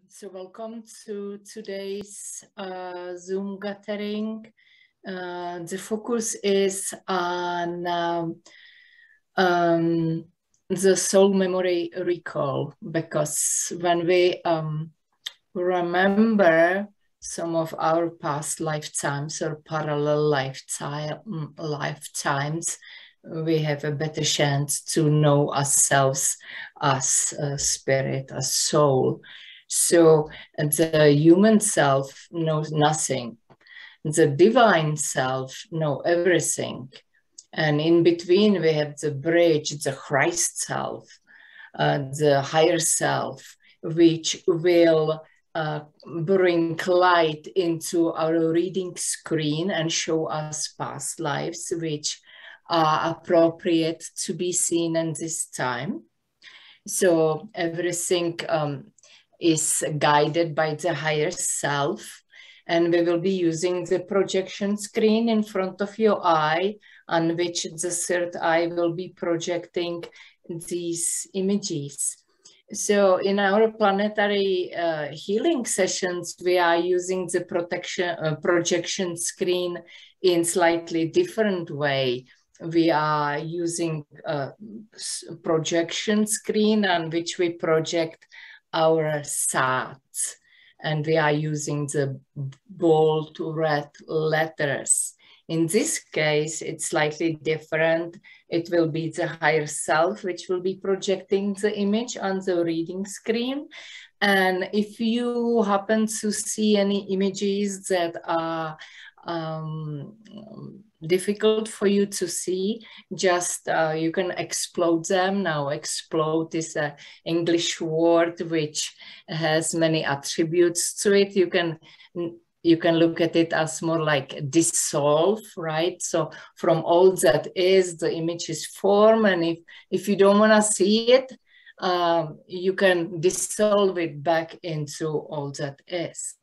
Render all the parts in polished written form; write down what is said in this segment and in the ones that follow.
So welcome to today's Zoom gathering. The focus is on the soul memory recall, because when we remember some of our past lifetimes or parallel lifetimes, we have a better chance to know ourselves as a spirit, as soul. So the human self knows nothing. The divine self knows everything. And in between, we have the bridge, the Christ self, the higher self, which will bring light into our reading screen and show us past lives, which are appropriate to be seen in this time. So everything is guided by the higher self, and we will be using the projection screen in front of your eye, on which the third eye will be projecting these images. So in our planetary healing sessions, we are using the projection screen in slightly different way. We are using a projection screen on which we project our thoughts, and we are using the bold red letters. In this case, it's slightly different. It will be the higher self which will be projecting the image on the reading screen. And if you happen to see any images that are difficult for you to see, just you can explode them. Now, explode is an English word which has many attributes to it. You can look at it as more like dissolve, right? So from all that is, the image is form, and if you don't want to see it, you can dissolve it back into all that is.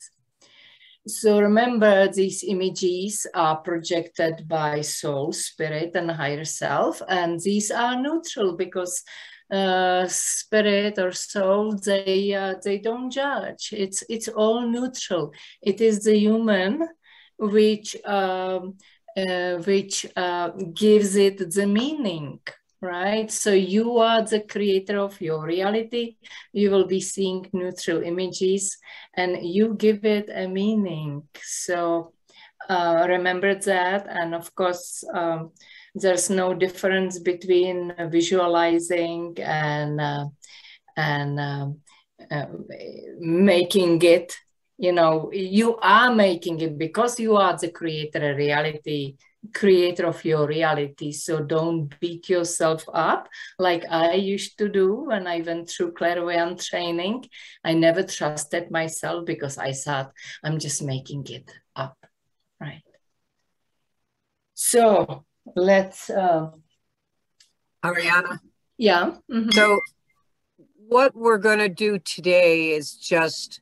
So remember, these images are projected by soul, spirit, and higher self, and these are neutral because spirit or soul, they don't judge. It's all neutral. It is the human which gives it the meaning. Right? So you are the creator of your reality. You will be seeing neutral images and you give it a meaning. So remember that. And of course, there's no difference between visualizing and making it. You know, you are making it because you are the creator of reality, creator of your reality. So don't beat yourself up like I used to do when I went through clairvoyant training. I never trusted myself because I thought I'm just making it up, right? So let's Ariana. Yeah. Mm-hmm. So what we're going to do today is just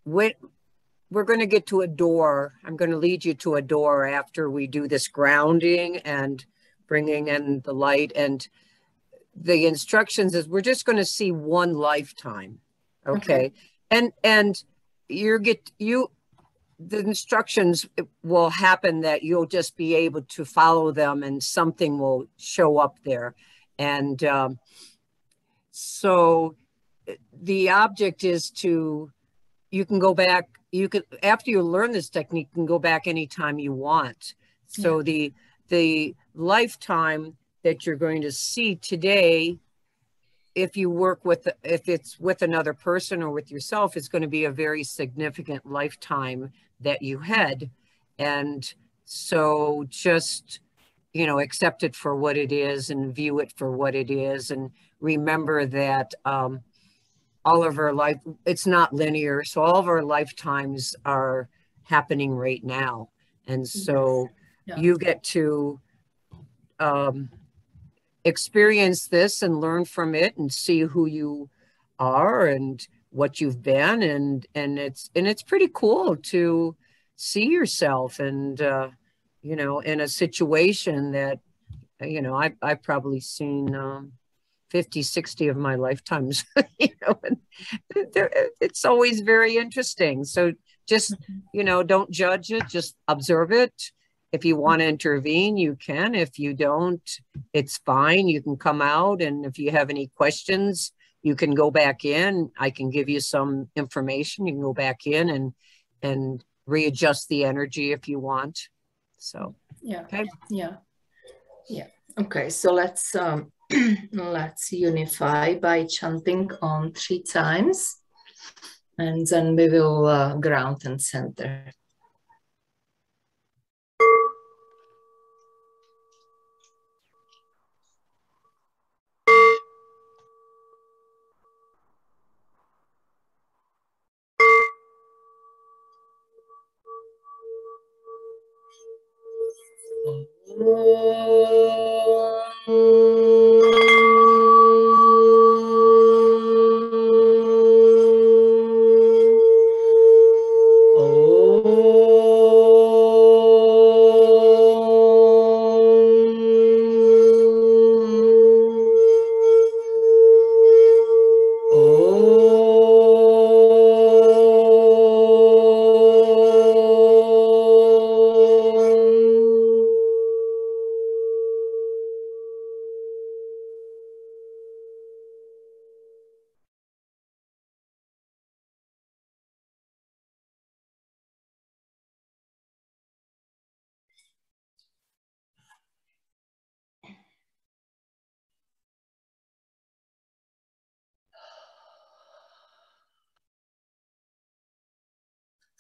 we're going to get to a door. I'm going to lead you to a door after we do this grounding and bringing in the light. And the instructions is we're just going to see one lifetime. Okay. And the instructions will happen that you'll just be able to follow them and something will show up there. And so the object is you can go back, after you learn this technique, you can go back anytime you want. So yeah. The lifetime that you're going to see today, if it's with another person or with yourself, it's going to be a very significant lifetime that you had. And so just, accept it for what it is and view it for what it is. And remember that all of our life, it's not linear. So all of our lifetimes are happening right now. And so you get to experience this and learn from it and see who you are and what you've been. And it's pretty cool to see yourself and, in a situation that, I've probably seen 50, 60 of my lifetimes, you know, and it's always very interesting. So just, you know, don't judge it, just observe it. If you want to intervene, you can. If you don't, it's fine. You can come out. And if you have any questions, you can go back in. I can give you some information. You can go back in and readjust the energy if you want. So, yeah, okay. yeah, yeah. Okay, so let's let's unify by chanting on 3 times, and then we will ground and center.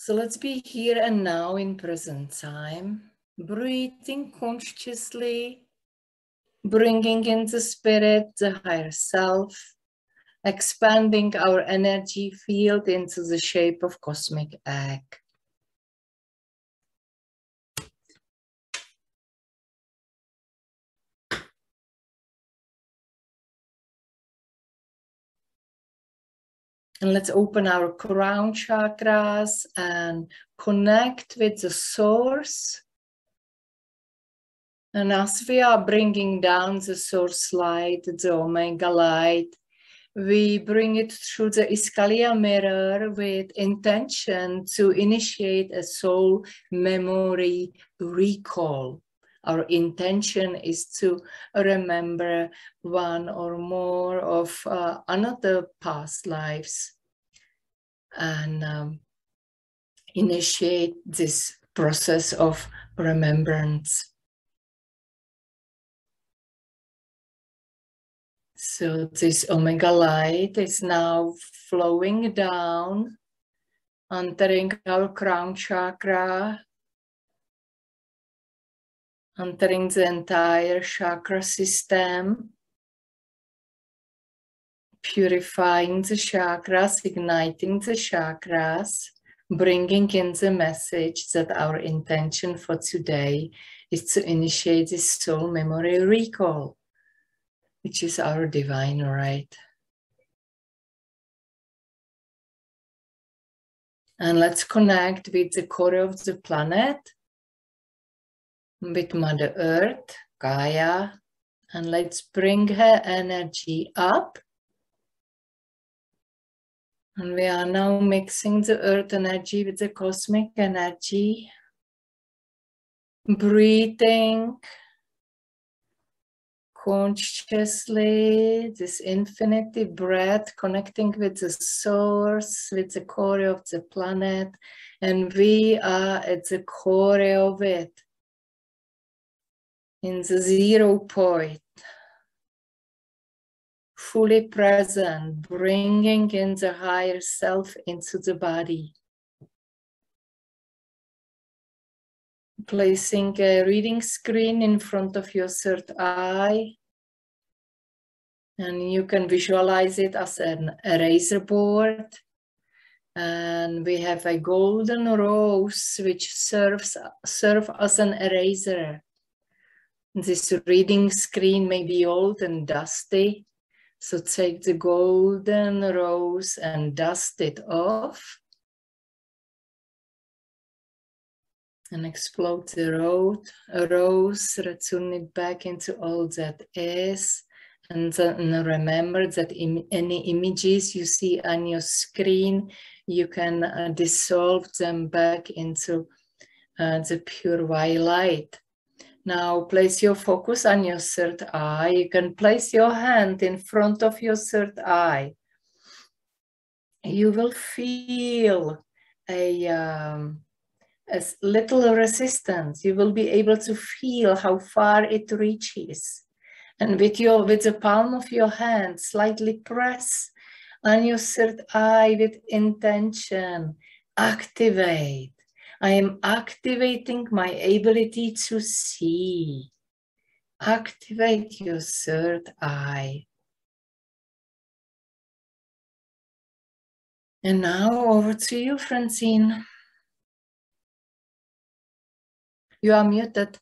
So let's be here and now in present time, breathing consciously, bringing in the spirit, the higher self, expanding our energy field into the shape of cosmic egg. And let's open our crown chakras and connect with the source. And as we are bringing down the source light, the omega light, we bring it through the Iskalia mirror with intention to initiate a soul memory recall. Our intention is to remember one or more of another past lives and initiate this process of remembrance. So this omega light is now flowing down, entering our crown chakra, entering the entire chakra system, purifying the chakras, igniting the chakras, bringing in the message that our intention for today is to initiate this soul memory recall, which is our divine right. And let's connect with the core of the planet, with Mother Earth, Gaia, and let's bring her energy up. And we are now mixing the earth energy with the cosmic energy, breathing consciously, this infinity breath, connecting with the source, with the core of the planet, and we are at the core of it, in the 0 point. Fully present, bringing in the higher self into the body. Placing a reading screen in front of your third eye. And you can visualize it as an eraser board. And we have a golden rose which serves as an eraser. This reading screen may be old and dusty. So take the golden rose and dust it off. And explode the rose, return it back into all that is. And remember that any images you see on your screen, you can dissolve them back into the pure white light. Now place your focus on your third eye. You can place your hand in front of your third eye. You will feel a little resistance. You will be able to feel how far it reaches. And with the palm of your hand, slightly press on your third eye with intention. Activate. I am activating my ability to see. Activate your third eye. And now over to you, Francine. You are muted.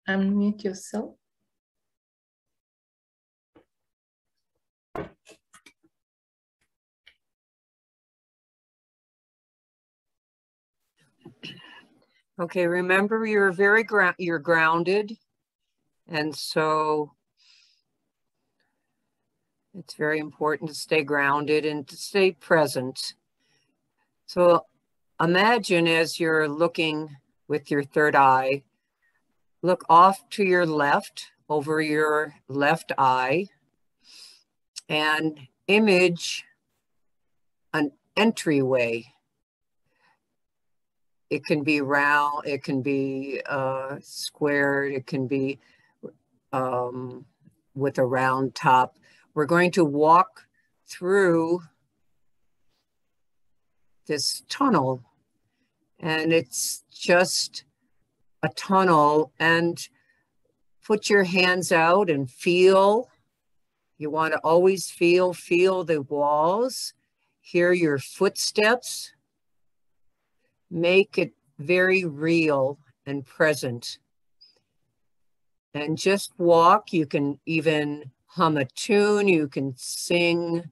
Unmute yourself. Okay, remember you're you're grounded, and so it's very important to stay grounded and to stay present. So imagine as you're looking with your third eye, look off to your left, over your left eye, and image an entryway. It can be round, it can be squared, it can be with a round top. We're going to walk through this tunnel, and it's just a tunnel, and put your hands out and feel. You want to always feel the walls, hear your footsteps. Make it very real and present. And just walk. You can even hum a tune, you can sing.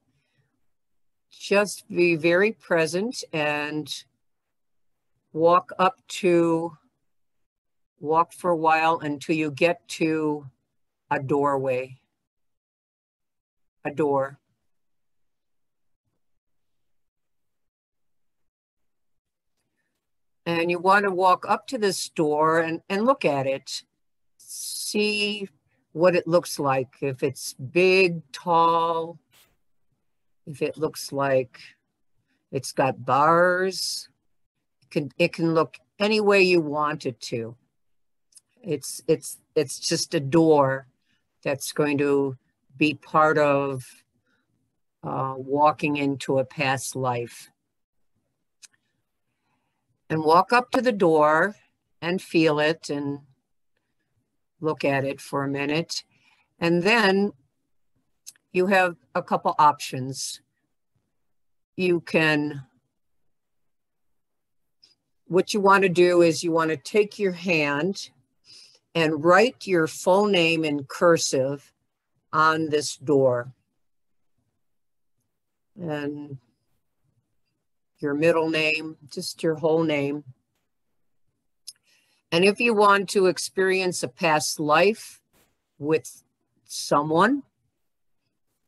Just be very present and walk for a while until you get to a doorway, a door. And you want to walk up to this door and look at it. See what it looks like. If it's big, tall, if it looks like it's got bars, it can look any way you want it to. It's just a door that's going to be part of walking into a past life. And walk up to the door and feel it and look at it for a minute. And then you have a couple options. What you want to do is you want to take your hand and write your full name in cursive on this door. And your middle name, just your whole name. And if you want to experience a past life with someone,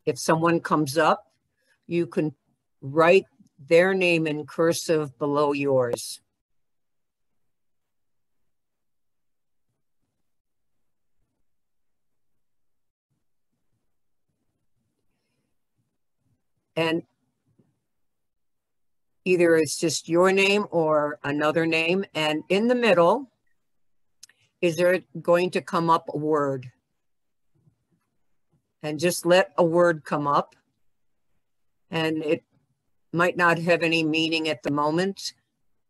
if someone comes up, you can write their name in cursive below yours. And either it's just your name or another name. And in the middle, is there going to come up a word? And just let a word come up. And it might not have any meaning at the moment.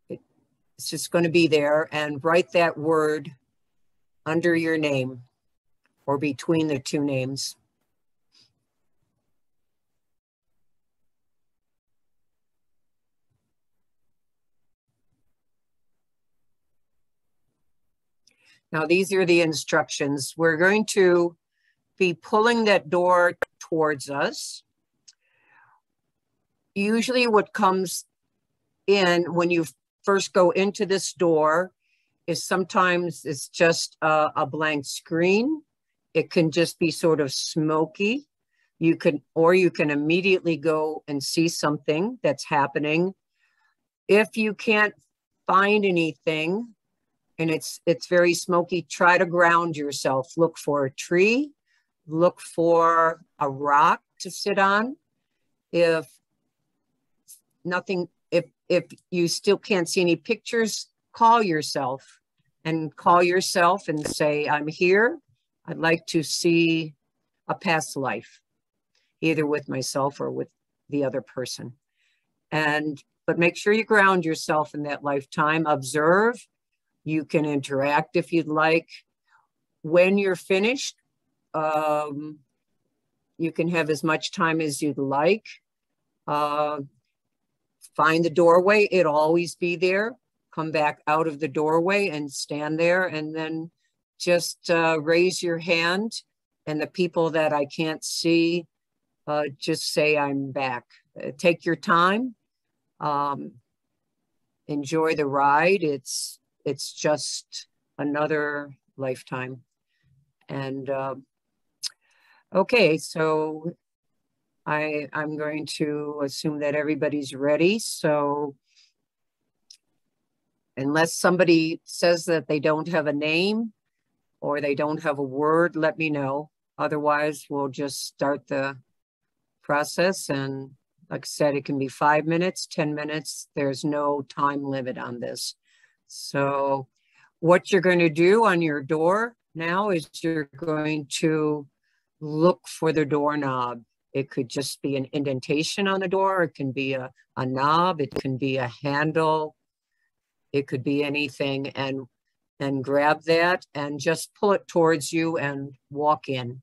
It's just going to be there, and write that word under your name or between the two names. Now, these are the instructions. We're going to be pulling that door towards us. Usually what comes in when you first go into this door is sometimes it's just a blank screen, it can just be sort of smoky. You can immediately go and see something that's happening. If you can't find anything and it's very smoky, try to ground yourself. Look for a tree, look for a rock to sit on. If nothing, if you still can't see any pictures, call yourself and say, I'm here. I'd like to see a past life, either with myself or with the other person. But make sure you ground yourself in that lifetime. Observe. You can interact if you'd like. When you're finished, you can have as much time as you'd like. Find the doorway. It'll always be there. Come back out of the doorway and stand there, and then just raise your hand. And the people that I can't see, just say, I'm back. Take your time. Enjoy the ride. It's just another lifetime. And okay, so I'm going to assume that everybody's ready. So unless somebody says that they don't have a name or they don't have a word, let me know. Otherwise, we'll just start the process. And like I said, it can be 5 minutes, 10 minutes. There's no time limit on this. So what you're going to do on your door now is you're going to look for the doorknob. It could just be an indentation on the door. It can be a knob. It can be a handle. It could be anything. And grab that and just pull it towards you and walk in.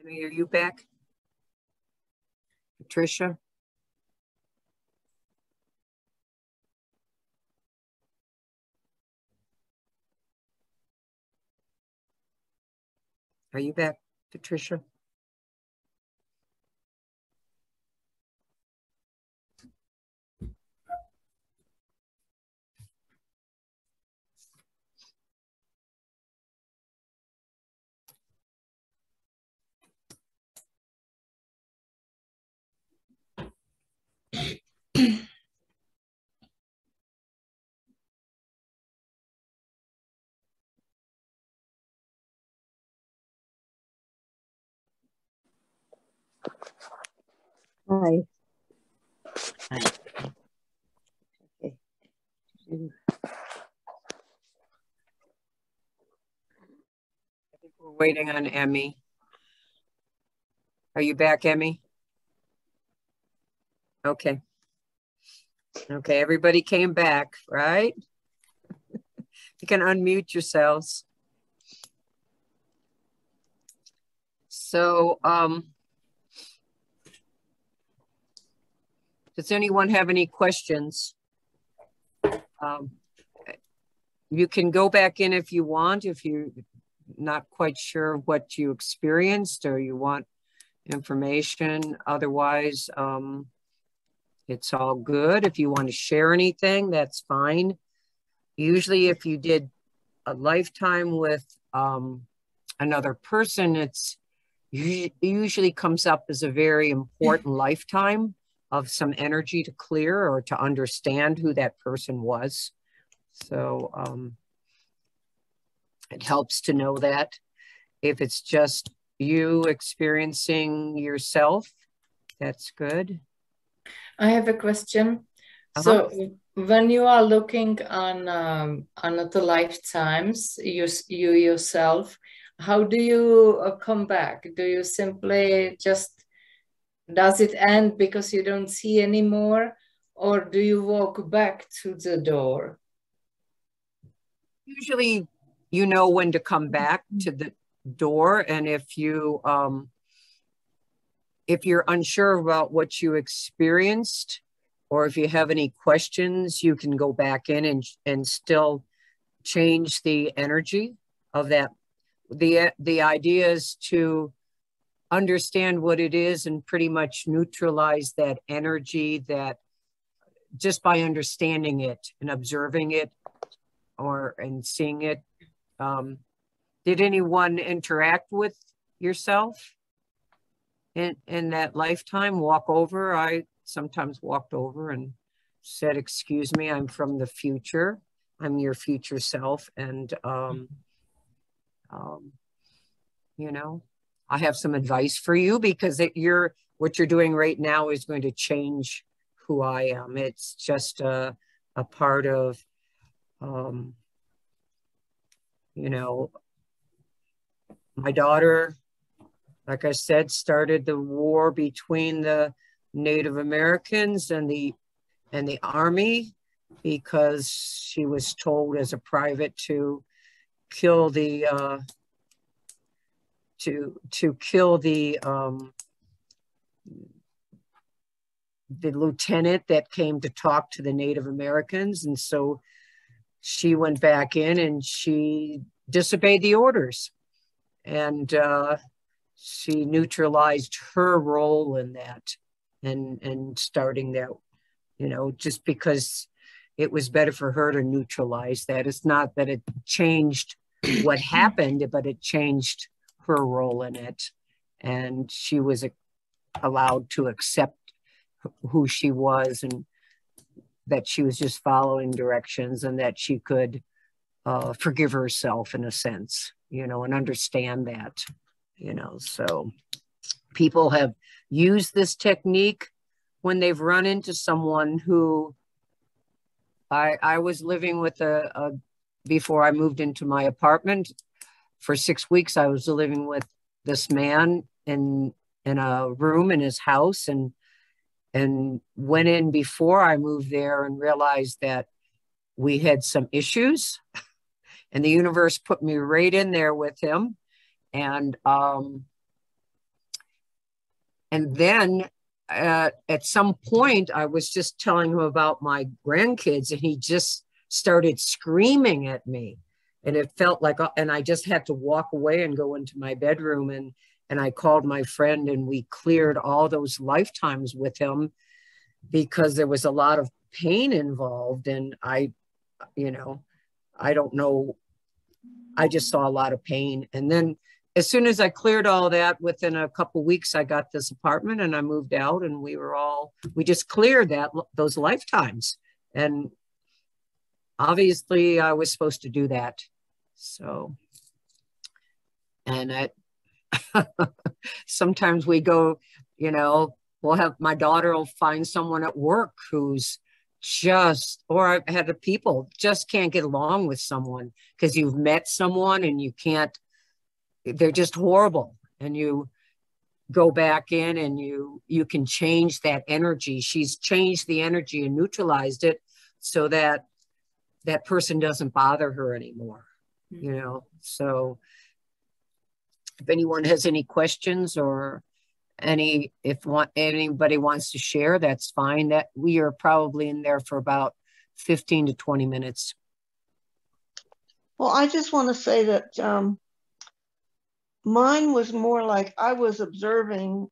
Are you back? Patricia? Are you back, Patricia? Hi. Hi. Okay. I think we're waiting on Emmy. Are you back, Emmy? Okay. Okay, everybody came back, right? You can unmute yourselves. So, does anyone have any questions? You can go back in if you want, if you're not quite sure what you experienced or you want information. Otherwise, it's all good. If you want to share anything, that's fine. Usually if you did a lifetime with another person, it usually comes up as a very important lifetime of some energy to clear or to understand who that person was. So it helps to know that. If it's just you experiencing yourself, that's good. I have a question. So when you are looking on the lifetimes, you yourself, how do you come back? Do you simply just, does it end because you don't see anymore? Or do you walk back to the door? Usually you know when to come back to the door. And if you're unsure about what you experienced, or if you have any questions, you can go back in and still change the energy of that. The idea is to understand what it is and pretty much neutralize that energy, that just by understanding it and observing it and seeing it. Did anyone interact with yourself in that lifetime? Walk over? I sometimes walked over and said, "Excuse me, I'm from the future. I'm your future self, and you know, I have some advice for you because what you're doing right now is going to change who I am. It's just a part of, you know, my daughter, like I said, started the war between the Native Americans and the Army because she was told as a private to kill the lieutenant that came to talk to the Native Americans. And so she went back in and she disobeyed the orders. And she neutralized her role in that and starting that, you know, just because it was better for her to neutralize that. It's not that it changed what happened, but it changed her role in it. And she was allowed to accept who she was, and that she was just following directions, and that she could forgive herself in a sense, you know, and understand that, you know. So people have used this technique when they've run into someone who, I was living with before I moved into my apartment for 6 weeks, I was living with this man in a room in his house, and went in before I moved there and realized that we had some issues, and the universe put me right in there with him. And then at some point, I was just telling him about my grandkids, and he just started screaming at me. And it felt like, and I just had to walk away and go into my bedroom. And I called my friend, and we cleared all those lifetimes with him, because there was a lot of pain involved. And you know, I don't know, I just saw a lot of pain. And then as soon as I cleared all that, within a couple of weeks, I got this apartment and I moved out, and we just cleared those lifetimes. And obviously I was supposed to do that. So, and sometimes we go, you know, my daughter will find someone at work who's or I've had people just can't get along with someone because you've met someone and they're just horrible. And you go back in and you can change that energy. She's changed the energy and neutralized it so that that person doesn't bother her anymore, you know? So if anyone has any questions or if anybody wants to share, that's fine. That we are probably in there for about 15 to 20 minutes. Well, I just want to say that mine was more like I was observing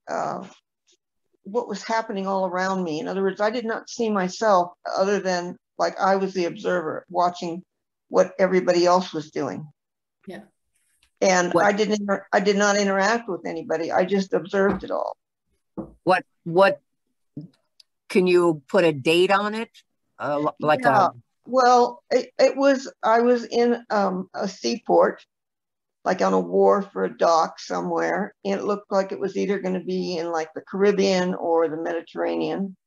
what was happening all around me. In other words, I did not see myself other than like I was the observer watching what everybody else was doing. Yeah. And I did not interact with anybody. I just observed it all. What can you put a date on it? Well, I was in a seaport, like on a wharf or a dock somewhere, and it looked like it was either going to be in like the Caribbean or the Mediterranean.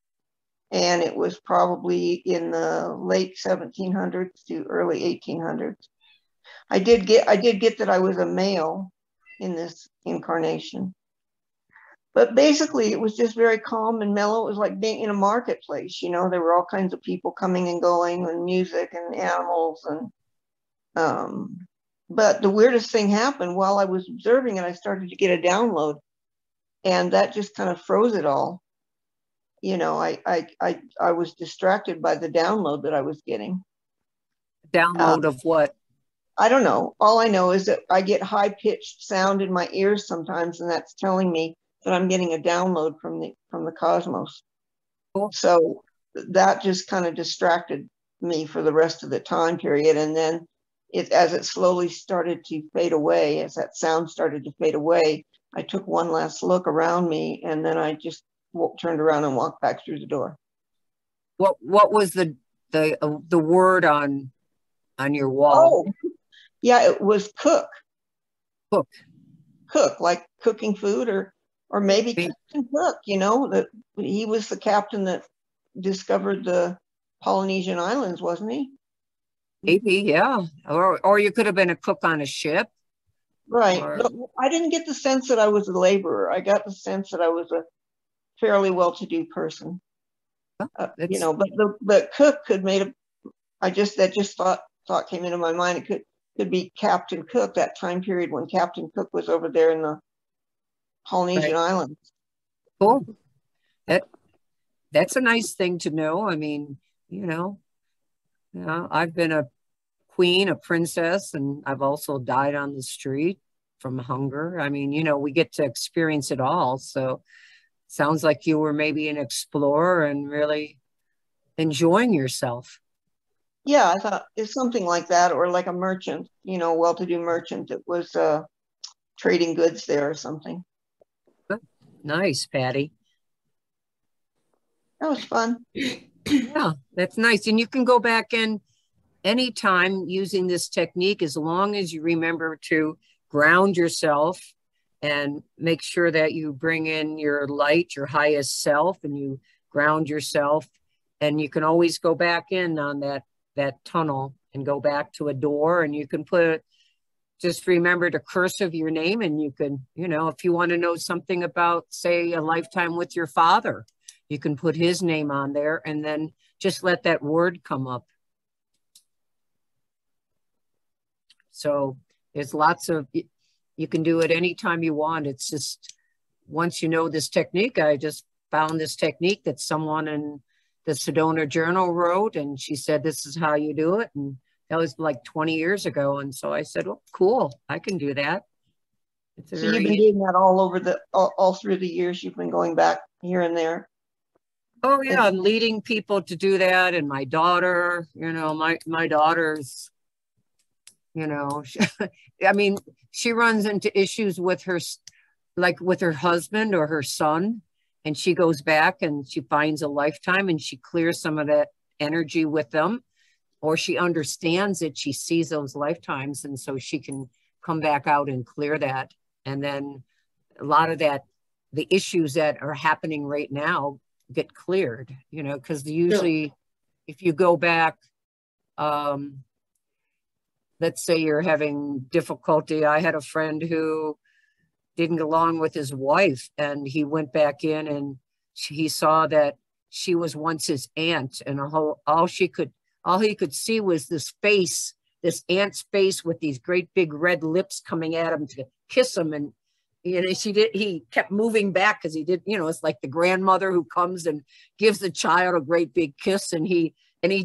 And it was probably in the late 1700s to early 1800s. I did get that I was a male in this incarnation. But basically, it was just very calm and mellow. It was like being in a marketplace. You know, there were all kinds of people coming and going, and music and animals. But the weirdest thing happened while I was observing it. I started to get a download, and that just kind of froze it all. You know, I was distracted by the download that I was getting. Download of what? I don't know. All I know is that I get high-pitched sound in my ears sometimes, and that's telling me that I'm getting a download from the cosmos. Cool. So that just kind of distracted me for the rest of the time period. And then as it slowly started to fade away, as that sound started to fade away, I took one last look around me, and then I just turned around and walked back through the door. What was the word on your wall? Oh, yeah, it was cook. Cook, like cooking food, or maybe Captain Cook. You know, that he was the captain that discovered the Polynesian islands, wasn't he? Maybe, yeah. Or you could have been a cook on a ship. Right. I didn't get the sense that I was a laborer. I got the sense that I was a fairly well-to-do person. You know, but cook could thought came into my mind. It could be Captain Cook, that time period when Captain Cook was over there in the Polynesian Islands. Cool. That's a nice thing to know. I mean, you know, I've been a queen, a princess, and I've also died on the street from hunger. I mean, you know, we get to experience it all. So sounds like you were maybe an explorer and really enjoying yourself. Yeah, I thought it's something like that, or like a merchant, you know, well-to-do merchant that was trading goods there or something. Nice, Patty. That was fun. Yeah, that's nice. And you can go back in anytime using this technique, as long as you remember to ground yourself and make sure that you bring in your light, your highest self, and you ground yourself. And you can always go back in on that tunnel and go back to a door, and you can just remember to cursive your name, and you can, you know, if you want to know something about, say, a lifetime with your father, you can put his name on there and then just let that word come up. So there's lots of, you can do it anytime you want. It's just, once you know this technique, I just found this technique that someone in the Sedona Journal wrote, and she said, this is how you do it. And that was like 20 years ago. And so I said, well, cool, I can do that. So you've been doing that all over all through the years. You've been going back here and there. Oh yeah, I'm leading people to do that. And my daughter, you know, my daughter's, you know, I mean, she runs into issues with her, like with her husband or her son, and she goes back and she finds a lifetime and she clears some of that energy with them, or she understands it. She sees those lifetimes, and so she can come back out and clear that. And then a lot of that, the issues that are happening right now get cleared, you know, because usually if you go back, let's say you're having difficulty. I had a friend who didn't get along with his wife, and he went back in and he saw that she was once his aunt, and all he could see was this face, this aunt's face with these great big red lips coming at him to kiss him. And you know, he kept moving back because he did, you know, it's like the grandmother who comes and gives the child a great big kiss, and he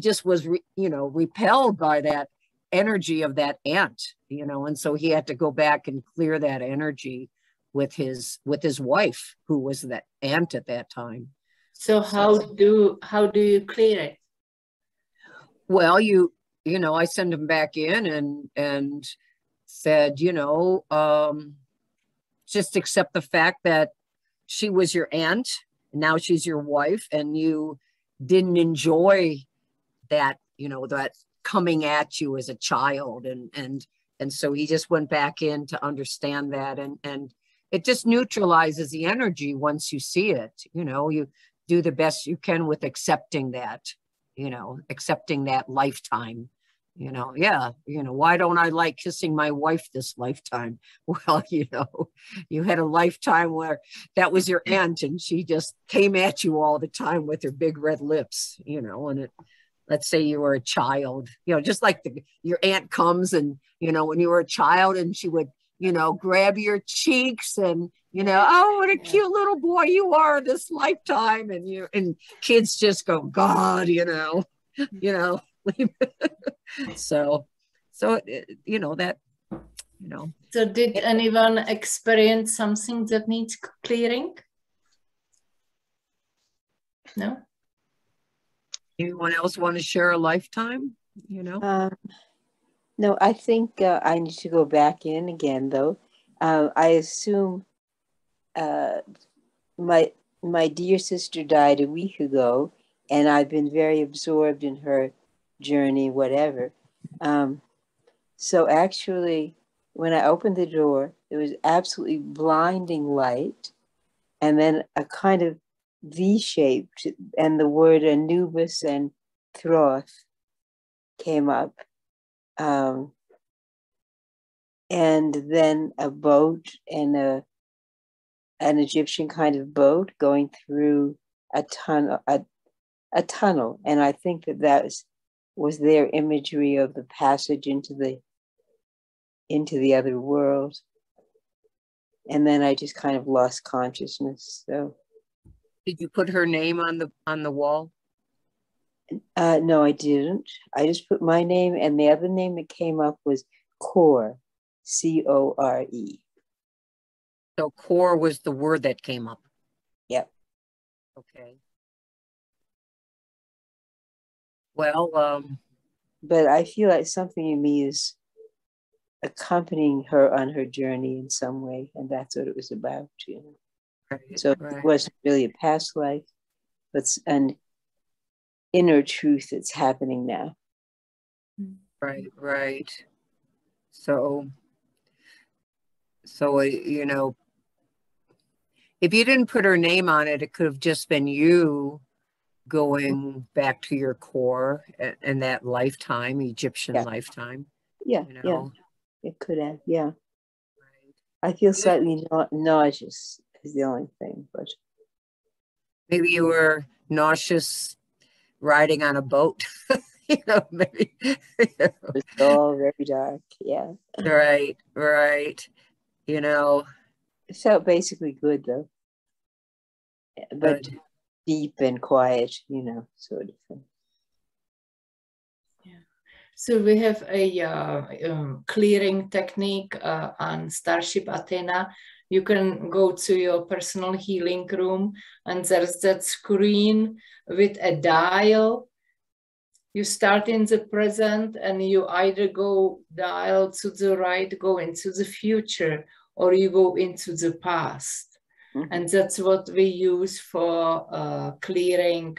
just was, you know, repelled by that energy of that aunt, you know, and so he had to go back and clear that energy with his wife, who was that aunt at that time. So how do you clear it? Well, you know, I send him back in and said, you know, just accept the fact that she was your aunt, and now she's your wife, and you didn't enjoy that, you know, that coming at you as a child. And so he just went back in to understand that. And it just neutralizes the energy once you see it. You know, you do the best you can with accepting that, you know, accepting that lifetime. You know, yeah, you know, why don't I like kissing my wife this lifetime? Well, you know, you had a lifetime where that was your aunt, and she just came at you all the time with her big red lips, you know, and let's say you were a child, you know, just like your aunt comes and, you know, when you were a child, and she would, you know, grab your cheeks and, you know, oh, what a cute little boy you are this lifetime. And kids just go, God, you know. So, you know, that, you know. So did anyone experience something that needs clearing? No? Anyone else want to share a lifetime, you know? No, I think I need to go back in again, though. I assume my dear sister died a week ago, and I've been very absorbed in her journey, whatever. So actually, when I opened the door, it was absolutely blinding light, and then a kind of V-shaped, and the word Anubis and Thoth came up. And then a boat and an Egyptian kind of boat going through a tunnel. And I think that was their imagery of the passage into the other world. And then I just kind of lost consciousness. So, did you put her name on the wall? No, I didn't. I just put my name, and the other name that came up was Core, Core. So core was the word that came up. Yep. Okay. Well, But I feel like something in me is accompanying her on her journey in some way, and that's what it was about, you know. right, So right, it wasn't really a past life, but an inner truth that's happening now. right, right. So, you know, if you didn't put her name on it, it could have just been you going back to your core and that lifetime, Egyptian Yeah, lifetime, yeah, you yeah. know. It could have, yeah. Right. I feel slightly nauseous is the only thing, but Maybe you were nauseous riding on a boat, you know, maybe. it's all very dark. Yeah. Right, right. You know, It felt basically good though, but good. deep and quiet, you know, sort of thing. Yeah. So we have a clearing technique on Starship Athena. You can go to your personal healing room and there's that screen with a dial. You start in the present and you either go dial to the right, go into the future, or you go into the past. Mm-hmm. And that's what we use for clearing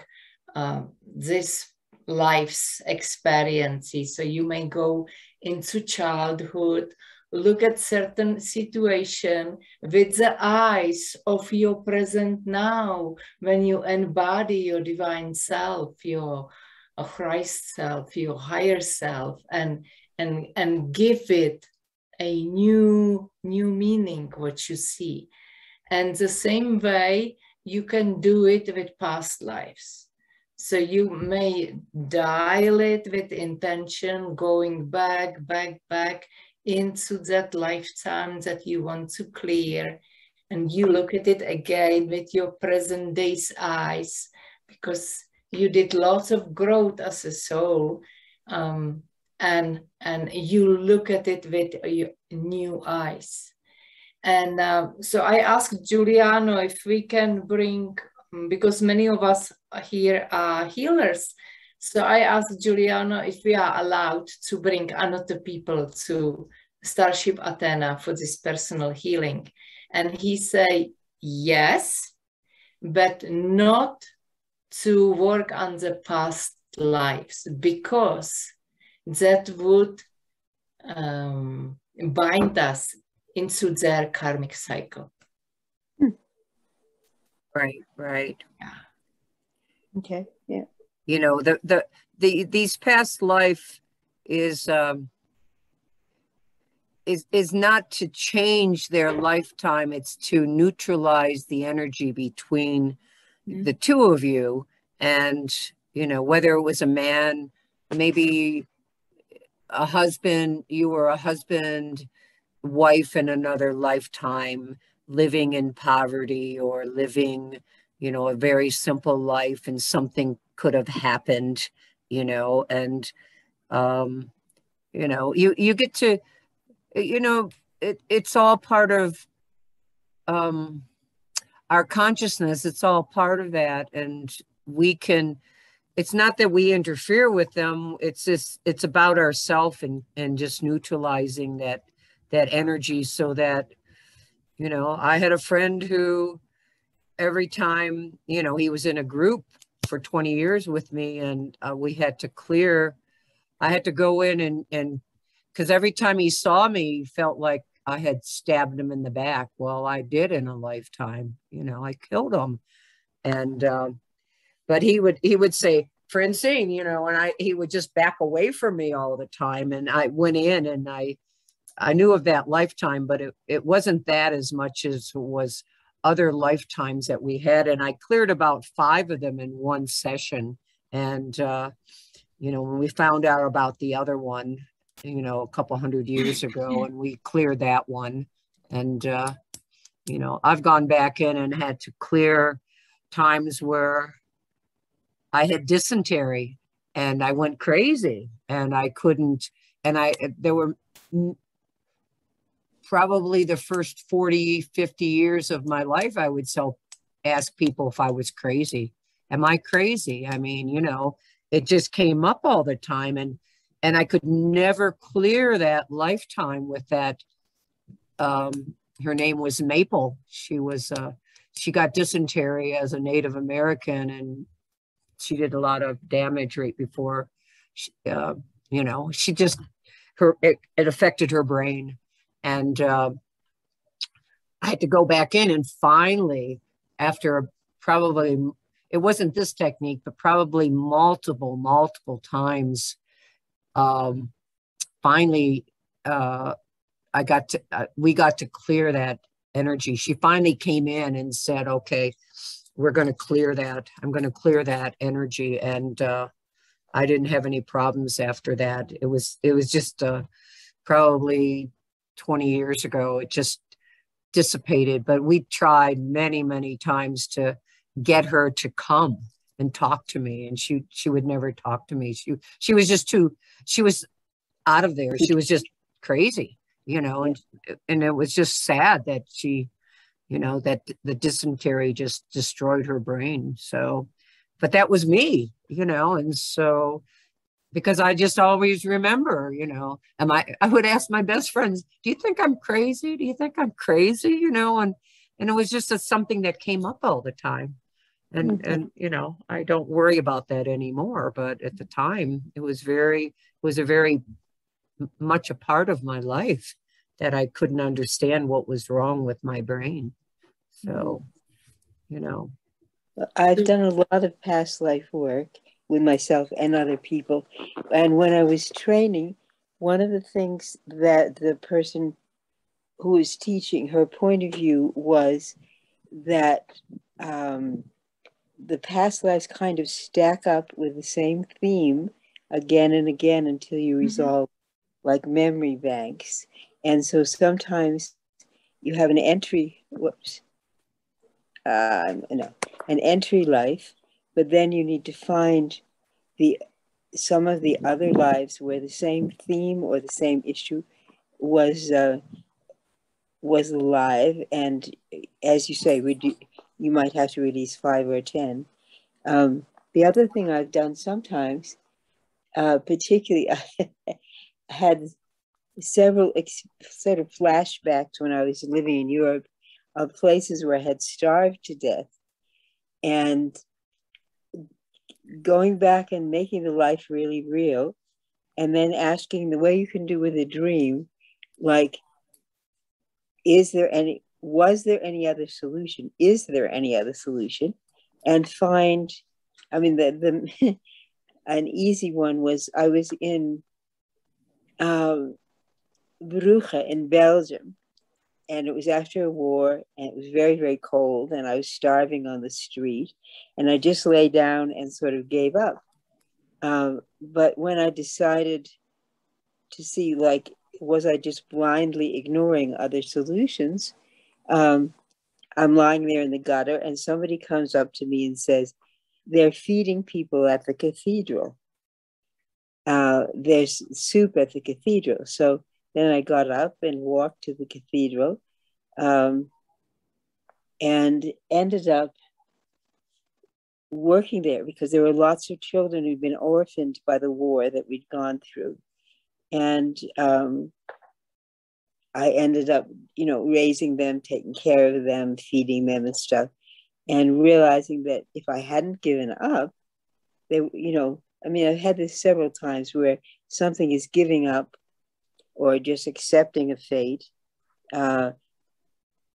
this life's experiences. So you may go into childhood, look at certain situation with the eyes of your present now, when you embody your divine self, your Christ self, your higher self, and give it a new meaning, what you see. And the same way you can do it with past lives. So you may dial it with intention, going back into that lifetime that you want to clear. And you look at it again with your present day's eyes, because you did lots of growth as a soul. And you look at it with your new eyes. And so I asked Giuliano if we can bring, because many of us here are healers. So I asked Giuliano if we are allowed to bring another people to Starship Athena for this personal healing. And he said, yes, but not to work on the past lives, because that would bind us into their karmic cycle. Right, right. Yeah. Okay, yeah. You know, these past life is not to change their lifetime. It's to neutralize the energy between the two of you. And, you know, whether it was a man, maybe a husband, you were a husband, wife in another lifetime, living in poverty or living, you know, a very simple life, and something could have happened, you know, and, you know, you get to, you know, it's all part of our consciousness. It's all part of that. And we can, it's not that we interfere with them. It's just, it's about ourself and just neutralizing that energy, so that, you know, I had a friend who every time, you know, he was in a group for 20 years with me, and we had to clear, I had to go in and because every time he saw me, he felt like I had stabbed him in the back. Well, I did in a lifetime, you know, I killed him. And, but he would say, Francine, you know, and he would just back away from me all the time. And I went in and I knew of that lifetime, but it wasn't that as much as it was other lifetimes that we had. And I cleared about 5 of them in one session. And, you know, when we found out about the other one, you know, a couple 100 years ago, and we cleared that one. And, you know, I've gone back in and had to clear times where I had dysentery and I went crazy and I couldn't, and there were probably the first 40, 50 years of my life, I would ask people if I was crazy. Am I crazy? I mean, you know, it just came up all the time, and I could never clear that lifetime with that. Her name was Maple. She got dysentery as a Native American, and she did a lot of damage right before she, she just, it affected her brain. And I had to go back in, and finally, after probably, it wasn't this technique, but probably multiple times, finally, we got to clear that energy. She finally came in and said, okay, we're going to clear that. I'm going to clear that energy. And I didn't have any problems after that. It was just probably 20 years ago. It just dissipated, but we tried many times to get her to come and talk to me. And she would never talk to me. She was out of there. She was just crazy, and it was just sad that she, that the dysentery just destroyed her brain. So, but that was me, and so, because I just always remember, I would ask my best friends, do you think I'm crazy? Do you think I'm crazy? And it was just something that came up all the time. And I don't worry about that anymore. But at the time, it was a very much a part of my life that I couldn't understand what was wrong with my brain. So, I've done a lot of past life work with myself and other people. And when I was training, one of the things that the person who was teaching, her point of view was that the past lives kind of stack up with the same theme again and again until you resolve like memory banks. And so sometimes you have an entry, an entry life, but then you need to find some of the other lives where the same theme or the same issue was alive. And as you say, you might have to release 5 or 10. The other thing I've done sometimes, particularly, I had several sort of flashbacks when I was living in Europe of places where I had starved to death, and going back and making the life really real, and then asking the way you can do with a dream, like, was there any other solution? Is there any other solution? And find, the an easy one was, I was in Brugge in Belgium, and it was after a war, and it was very cold, and I was starving on the street, and I just lay down and sort of gave up. But when I decided to see, like, was I just blindly ignoring other solutions? I'm lying there in the gutter, and somebody comes up to me and says, they're feeding people at the cathedral. There's soup at the cathedral. So then I got up and walked to the cathedral, and ended up working there because there were lots of children who'd been orphaned by the war that we'd gone through. And I ended up, raising them, taking care of them, feeding them and stuff, and realizing that if I hadn't given up, I've had this several times where something is giving up or just accepting a fate,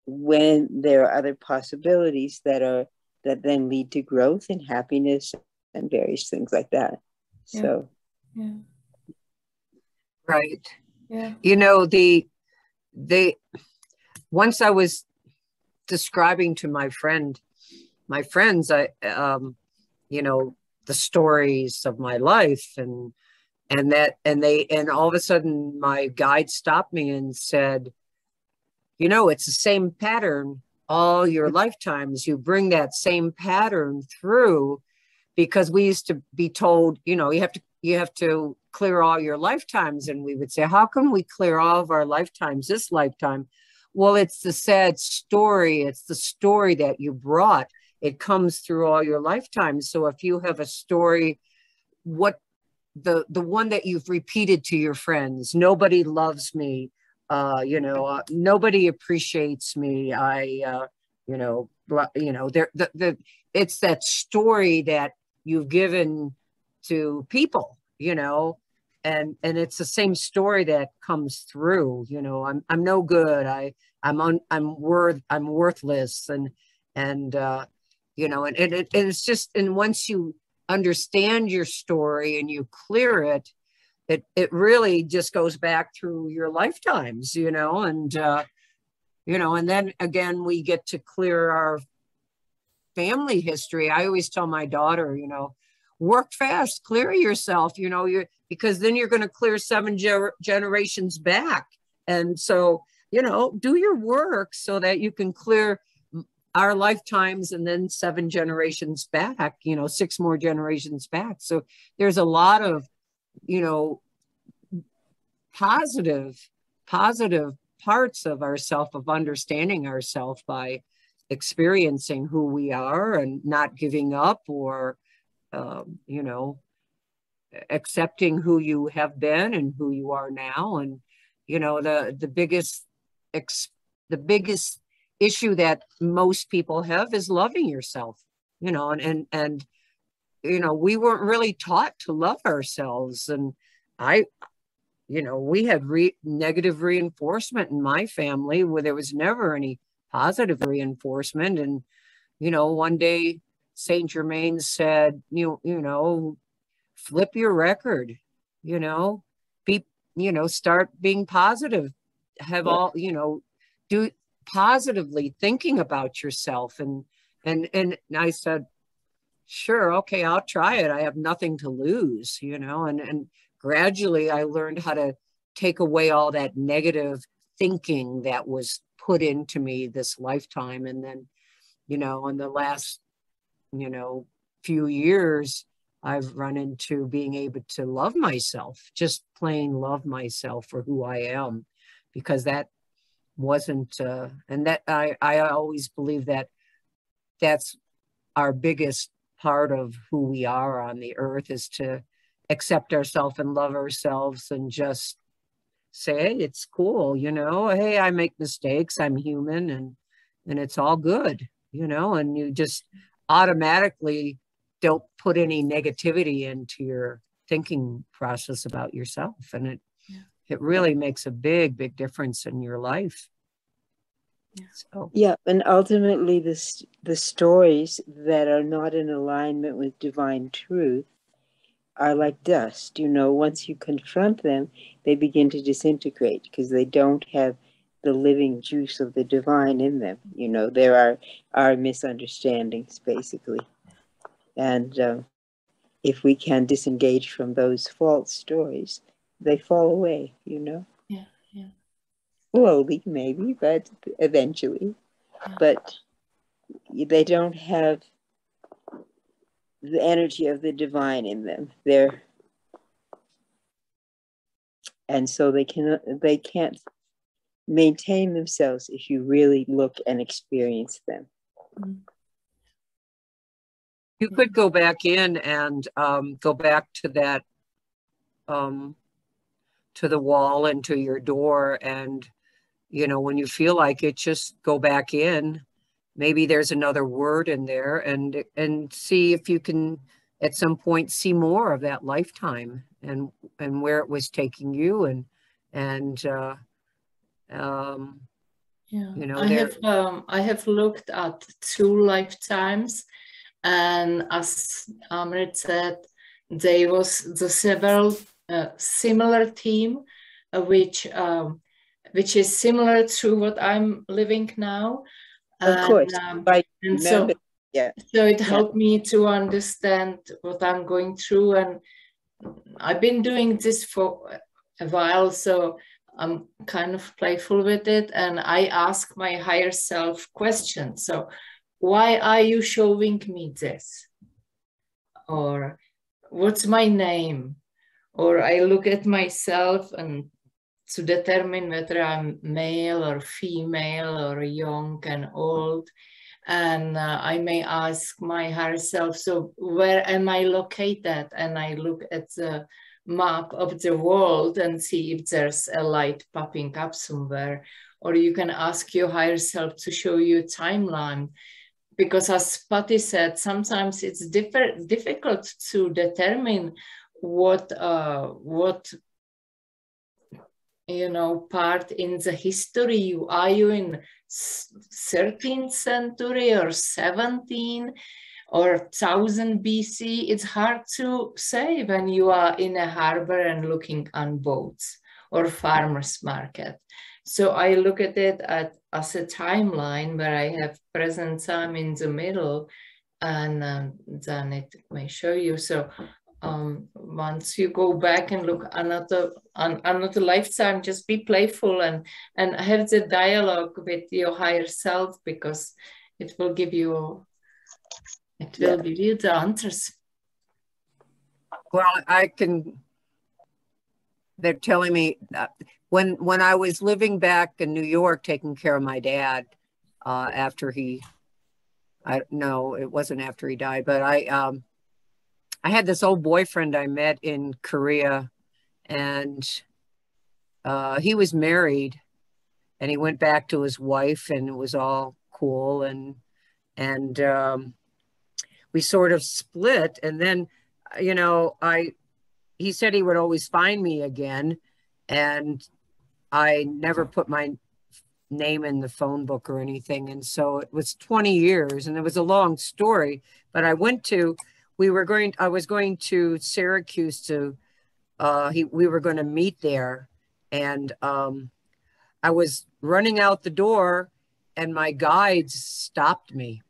when there are other possibilities that then lead to growth and happiness and various things like that. Yeah. So, yeah. Right. Yeah. Once I was describing to my friends, the stories of my life, and all of a sudden my guide stopped me and said, it's the same pattern all your lifetimes. You bring that same pattern through, because we used to be told, you have to clear all your lifetimes. And we would say, how come we clear all of our lifetimes this lifetime? Well, it's the sad story. It's the story that you brought. It comes through all your lifetimes. So if you have a story what the one that you've repeated to your friends. Nobody loves me. Nobody appreciates me. It's that story that you've given to people, and it's the same story that comes through. I'm no good. I'm worthless, and it's just, and once you understand your story and you clear it, it really just goes back through your lifetimes, and then again, we get to clear our family history. I always tell my daughter, work fast, clear yourself, because then you're going to clear 7 generations back. And so, do your work so that you can clear our lifetimes and then 7 generations back, 6 more generations back. So there's a lot of, positive parts of ourself, of understanding ourselves by experiencing who we are and not giving up, or, accepting who you have been and who you are now. And, the biggest issue that most people have is loving yourself, and we weren't really taught to love ourselves. And we had negative reinforcement in my family, where there was never any positive reinforcement. And, one day Saint Germain said, flip your record, start being positive, have all, do positively thinking about yourself. And I said, sure, okay, I'll try it. I have nothing to lose, and gradually I learned how to take away all that negative thinking that was put into me this lifetime. And then, in the last, few years, I've run into being able to love myself, just plain love myself for who I am, because that wasn't, and that I always believe that that's our biggest part of who we are on the earth, is to accept ourselves and love ourselves, and just say, hey, it's cool, hey, I make mistakes, I'm human, and it's all good, and you just automatically don't put any negativity into your thinking process about yourself. And it really makes a big difference in your life. So. Yeah, and ultimately the stories that are not in alignment with divine truth are like dust. Once you confront them, they begin to disintegrate, because they don't have the living juice of the divine in them. There are misunderstandings, basically. And if we can disengage from those false stories, they fall away, Yeah. Slowly, maybe, but eventually. Yeah. But they don't have the energy of the divine in them. And so they can't maintain themselves if you really look and experience them. You could go back in and go back to that, to the wall and to your door. And, when you feel like it, just go back in. Maybe there's another word in there, and see if you can at some point see more of that lifetime and where it was taking you. I have looked at 2 lifetimes, and as Amrit said, there was the several similar theme, which is similar to what I'm living now. Of course, so it helped me to understand what I'm going through, and I've been doing this for a while, so I'm kind of playful with it, and I ask my higher self questions. So, why are you showing me this? Or what's my name? Or I look at myself and to determine whether I'm male or female or young and old. And I may ask my higher self, so where am I located? And I look at the map of the world and see if there's a light popping up somewhere. Or you can ask your higher self to show you a timeline. Because as Patty said, sometimes it's difficult to determine what part in the history you are. You in 13th century or 17 or 1000 BC? It's hard to say when you are in a harbor and looking on boats or farmer's market. So I look at it as a timeline where I have present time in the middle, and then it may show you. So once you go back and look another lifetime, just be playful and have the dialogue with your higher self, because it will give you the answers. Well, they're telling me when I was living back in New York taking care of my dad after it wasn't after he died, but I had this old boyfriend I met in Korea, and he was married, and he went back to his wife, and it was all cool, and we sort of split, and then he said he would always find me again, and I never put my name in the phone book or anything, and so it was 20 years, and it was a long story, but I was going to Syracuse we were going to meet there, and I was running out the door, and my guides stopped me,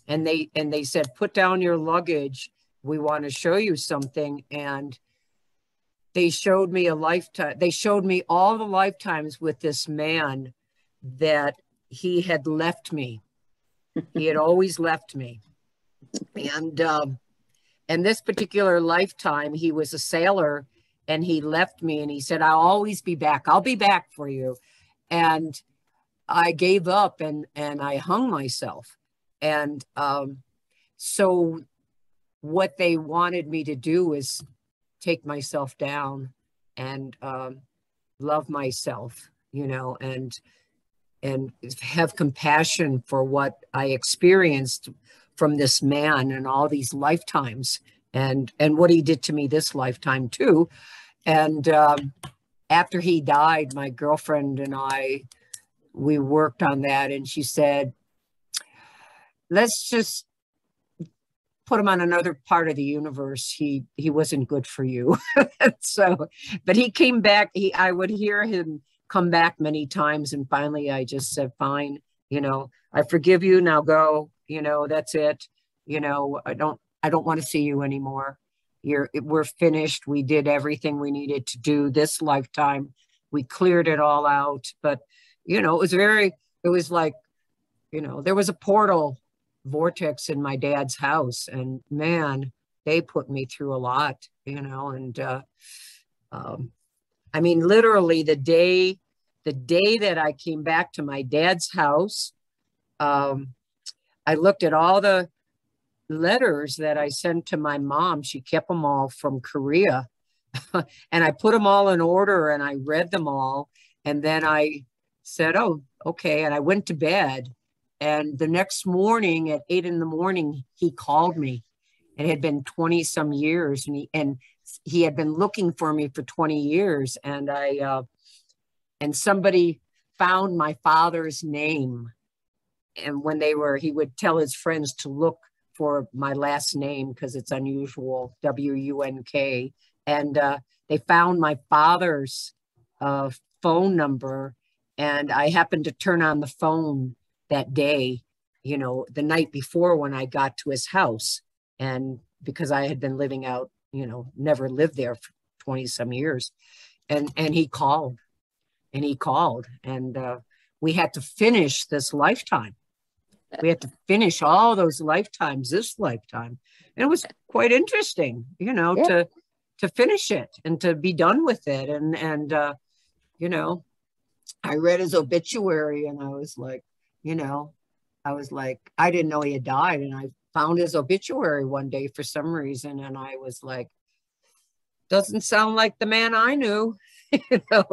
and they said, "Put down your luggage. We want to show you something." And they showed me a lifetime. They showed me all the lifetimes with this man that he had left me. He had always left me. And this particular lifetime, he was a sailor, and he left me, and he said, "I'll always be back. I'll be back for you." And I gave up, and I hung myself. And so what they wanted me to do is take myself down and love myself, and have compassion for what I experienced from this man and all these lifetimes, and what he did to me this lifetime too. And after he died, my girlfriend and we worked on that, and she said, "Let's just put him on another part of the universe. He wasn't good for you." So, but he came back. I would hear him come back many times, and finally I just said, "Fine, I forgive you, now go, that's it. I don't want to see you anymore. We're finished. We did everything we needed to do this lifetime. We cleared it all out." But, it was like, there was a portal vortex in my dad's house, and man, they put me through a lot, and I mean, literally the day that I came back to my dad's house, I looked at all the letters that I sent to my mom. She kept them all from Korea. And I put them all in order, and I read them all. And then I said, "Oh, okay." And I went to bed. And the next morning at 8 a.m, he called me. It had been 20 some years, and he had been looking for me for 20 years. And and somebody found my father's name. And when he would tell his friends to look for my last name because it's unusual, W-U-N-K. And they found my father's phone number. And I happened to turn on the phone that day, the night before when I got to his house. And because I had been living out, never lived there for 20 some years. And he called, and we had to finish this lifetime. We had to finish all those lifetimes this lifetime. And it was quite interesting, to finish it and to be done with it. And I read his obituary, and I was like, I was like, I didn't know he had died. And I found his obituary one day for some reason. And I was like, doesn't sound like the man I knew, you know,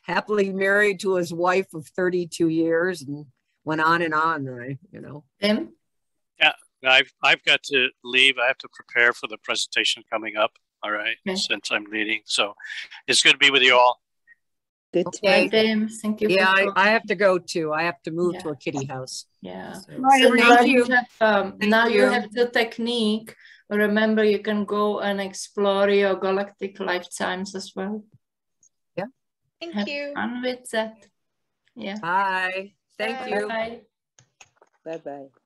happily married to his wife of 32 years and went on and on, you know. Tim? Yeah, I've got to leave. I have to prepare for the presentation coming up. All right, Okay. since I'm leading. So it's good to be with you all. Good Okay. Bye, Tim. Thank you. Yeah, for I have to go too. I have to move Yeah. to a kitty house. Yeah. So, Bye, So now everybody. you have now you you. have the technique. Remember, you can go and explore your galactic lifetimes as well. Yeah. Thank Have you. fun with that. Yeah. Bye. Thank Bye. you. Bye. Bye-bye.